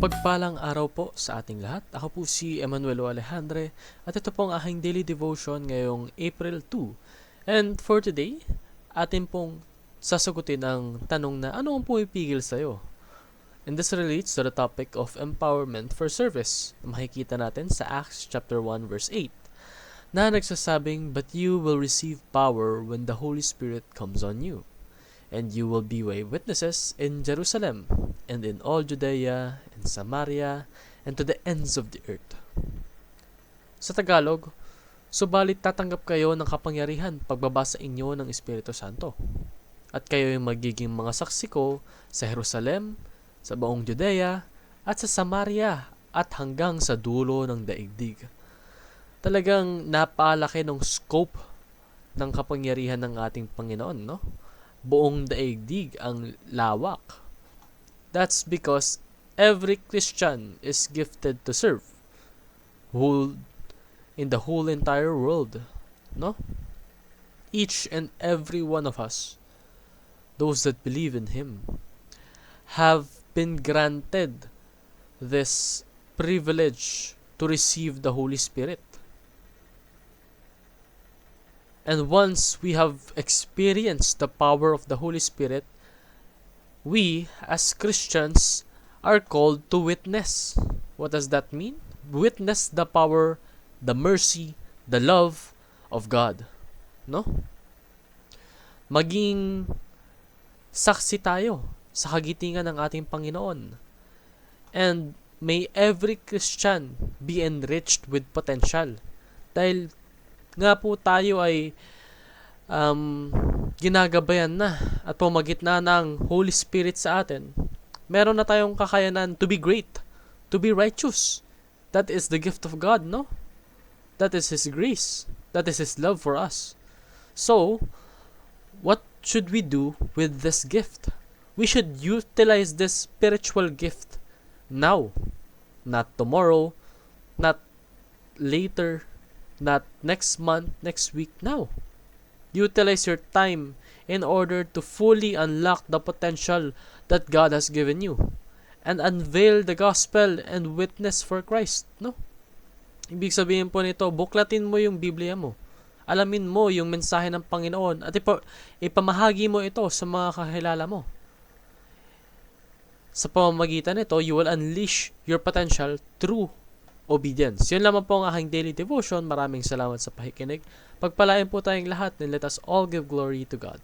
Mapagpalang araw po sa ating lahat. Ako po si Emmanuel Alejandre at ito po ang aking daily devotion ngayong April 2. And for today, atin pong sasagutin ang tanong na ano ang pumipigil sa'yo? And this relates to the topic of empowerment for service na makikita natin sa Acts chapter 1 verse 8 na nagsasabing, "But you will receive power when the Holy Spirit comes on you. And you will be my witnesses in Jerusalem, and in all Judea, and Samaria, and to the ends of the earth." Sa Tagalog, subalit tatanggap kayo ng kapangyarihan pagbaba sa inyo ng Espiritu Santo. At kayo ay magiging mga saksi ko sa Jerusalem, sa buong Judea, at sa Samaria, at hanggang sa dulo ng daigdig. Talagang napalaki ng scope ng kapangyarihan ng ating Panginoon, no? Buong daigdig ang lawak. That's because every Christian is gifted to serve in the whole entire world, no? Each and every one of us, those that believe in Him, have been granted this privilege to receive the Holy Spirit. And once we have experienced the power of the Holy Spirit, we as Christians are called to witness. What does that mean? Witness the power, the mercy, the love of God. No? Maging saksi tayo sa kagitingan ng ating Panginoon. And may every Christian be enriched with potential. Dahil nga po tayo ay ginagabayan na at pumagitna ng Holy Spirit sa atin. Meron na tayong kakayanan to be great, to be righteous. That is the gift of God, no? That is His grace. That is His love for us. So, what should we do with this gift? We should utilize this spiritual gift now, not tomorrow, not later, not next month, next week, now. Utilize your time in order to fully unlock the potential that God has given you and unveil the gospel and witness for Christ, no? Ibig sabihin po nito, buklatin mo yung Biblia mo. Alamin mo yung mensahe ng Panginoon at ipamahagi mo ito sa mga kakilala mo. Sa pamamagitan nito, you will unleash your potential through obedience. Yun lamang po ang aking daily devotion. Maraming salamat sa pakikinig. Pagpalain po tayong lahat and let us all give glory to God.